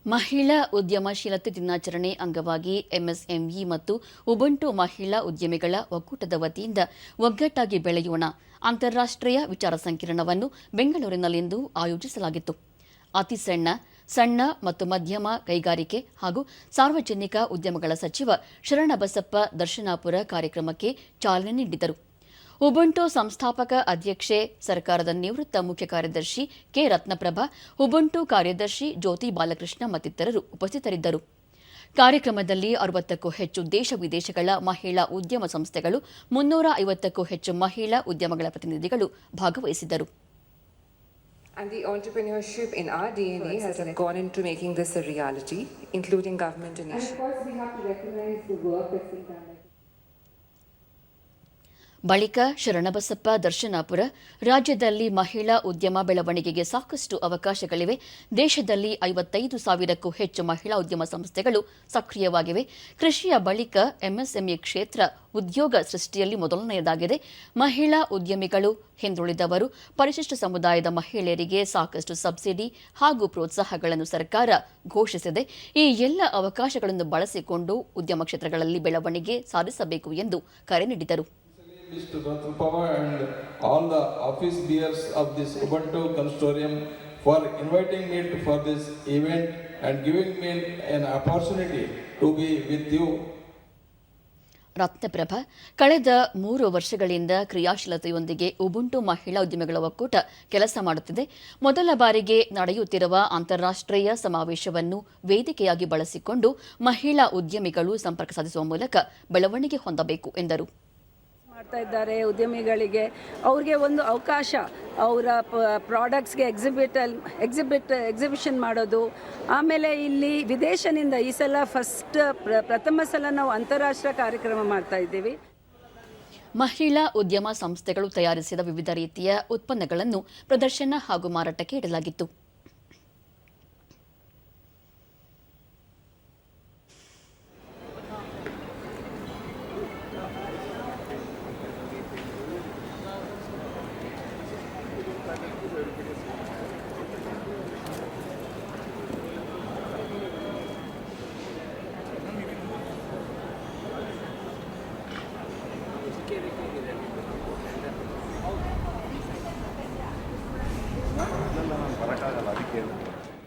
ಮಹಿಳಾ ಉದ್ಯಮಶೀಲತೆ ದಿನಾಚರಣೆ ಅಂಗವಾಗಿ ಎಂಎಸ್ಎಂಇ ಮತ್ತು ಉಬುಂಟು ಮಹಿಳಾ ಉದ್ಯಮಿಗಳ ಒಕ್ಕೂಟದ ವತಿಯಿಂದ ಒಗ್ಗಟ್ಟಾಗಿ ಬೆಳೆಯೋಣ ಅಂತಾರಾಷ್ಟ್ರೀಯ ವಿಚಾರ ಸಂಕಿರಣವನ್ನು ಬೆಂಗಳೂರಿನಲ್ಲಿಂದು ಆಯೋಜಿಸಲಾಗಿತ್ತು. ಅತಿ ಸಣ್ಣ ಮತ್ತು ಮಧ್ಯಮ ಕೈಗಾರಿಕೆ ಹಾಗೂ ಸಾರ್ವಜನಿಕ ಉದ್ಯಮಗಳ ಸಚಿವ ಶರಣಬಸಪ್ಪ ದರ್ಶನಾಪುರ ಕಾರ್ಯಕ್ರಮಕ್ಕೆ ಚಾಲನೆ ನೀಡಿದರು. ಉಬುಂಟು ಸಂಸ್ಥಾಪಕ ಅಧ್ಯಕ್ಷೆ, ಸರ್ಕಾರದ ನಿವೃತ್ತ ಮುಖ್ಯ ಕಾರ್ಯದರ್ಶಿ ಕೆ ರತ್ನಪ್ರಭಾ, ಉಬುಂಟು ಕಾರ್ಯದರ್ಶಿ ಜ್ಯೋತಿ ಬಾಲಕೃಷ್ಣ ಮತ್ತಿತರರು ಉಪಸ್ಥಿತರಿದ್ದರು. ಕಾರ್ಯಕ್ರಮದಲ್ಲಿ 60ಕ್ಕೂ ಹೆಚ್ಚು ದೇಶ ವಿದೇಶಗಳ ಮಹಿಳಾ ಉದ್ಯಮ ಸಂಸ್ಥೆಗಳು, 350ಕ್ಕೂ ಹೆಚ್ಚು ಮಹಿಳಾ ಉದ್ಯಮಗಳ ಪ್ರತಿನಿಧಿಗಳು ಭಾಗವಹಿಸಿದ್ದರು. And the entrepreneurship in our DNA has gone into making this a reality, including government initiatives. And of course, we have to recognize the work that's been done. ಬಳಿಕ ಶರಣಬಸಪ್ಪ ದರ್ಶನಾಪುರ, ರಾಜ್ಯದಲ್ಲಿ ಮಹಿಳಾ ಉದ್ಯಮ ಬೆಳವಣಿಗೆಗೆ ಸಾಕಷ್ಟು ಅವಕಾಶಗಳಿವೆ. ದೇಶದಲ್ಲಿ 55,000ಕ್ಕೂ ಹೆಚ್ಚು ಮಹಿಳಾ ಉದ್ಯಮ ಸಂಸ್ಥೆಗಳು ಸಕ್ರಿಯವಾಗಿವೆ. ಕೃಷಿಯ ಬಳಿಕ ಎಂಎಸ್ಎಂಇ ಕ್ಷೇತ್ರ ಉದ್ಯೋಗ ಸೃಷ್ಟಿಯಲ್ಲಿ ಮೊದಲನೆಯದಾಗಿದೆ. ಮಹಿಳಾ ಉದ್ಯಮಿಗಳು, ಹಿಂದುಳಿದವರು, ಪರಿಶಿಷ್ಟ ಸಮುದಾಯದ ಮಹಿಳೆಯರಿಗೆ ಸಾಕಷ್ಟು ಸಬ್ಸಿಡಿ ಹಾಗೂ ಪ್ರೋತ್ಸಾಹಗಳನ್ನು ಸರ್ಕಾರ ಘೋಷಿಸಿದೆ. ಈ ಎಲ್ಲ ಅವಕಾಶಗಳನ್ನು ಬಳಸಿಕೊಂಡು ಉದ್ಯಮ ಕ್ಷೇತ್ರಗಳಲ್ಲಿ ಬೆಳವಣಿಗೆ ಸಾಧಿಸಬೇಕು ಎಂದು ಕರೆ ನೀಡಿದರು. Mr. Ratnapava and all the office bearers of this Ubuntu Consortium for inviting me for this event and giving me an opportunity to be with you. Ratnaprabha, ಕಳೆದ 3 ವರ್ಷಗಳಿಂದ ಕ್ರಿಯಾಶೀಲತೆಯೊಂದಿಗೆ ಉಬುಂಟು ಮಹಿಳಾ ಉದ್ಯಮಿಗಳ ಒಕ್ಕೂಟ ಕೆಲಸ ಮಾಡುತ್ತಿದೆ. ಮೊದಲ ಬಾರಿಗೆ ನಡೆಯುತ್ತಿರುವ ಅಂತಾರಾಷ್ಟ್ರೀಯ ಸಮಾವೇಶವನ್ನು ವೇದಿಕೆಯಾಗಿ ಬಳಸಿಕೊಂಡು ಮಹಿಳಾ ಉದ್ಯಮಿಗಳು ಸಂಪರ್ಕ ಸಾಧಿಸುವ ಮೂಲಕ ಬೆಳವಣಿಗೆ ಹೊಂದಬೇಕು ಎಂದರು. ಮಾಡ್ತಾ ಇದ್ದಾರೆ. ಉದ್ಯಮಿಗಳಿಗೆ ಅವ್ರಿಗೆ ಒಂದು ಅವಕಾಶ, ಅವರ ಪ್ರಾಡಕ್ಟ್ಸ್ಗೆ ಎಕ್ಸಿಬಿಷನ್ ಮಾಡೋದು. ಆಮೇಲೆ ಇಲ್ಲಿ ವಿದೇಶದಿಂದ ಈ ಸಲ ಪ್ರಥಮ ಸಲ ನಾವು ಅಂತಾರಾಷ್ಟ್ರೀಯ ಕಾರ್ಯಕ್ರಮ ಮಾಡ್ತಾ ಇದ್ದೀವಿ. ಮಹಿಳಾ ಉದ್ಯಮ ಸಂಸ್ಥೆಗಳು ತಯಾರಿಸಿದ ವಿವಿಧ ರೀತಿಯ ಉತ್ಪನ್ನಗಳನ್ನು ಪ್ರದರ್ಶನ ಹಾಗೂ ಮಾರಾಟಕ್ಕೆ ಇಡಲಾಗಿತ್ತು.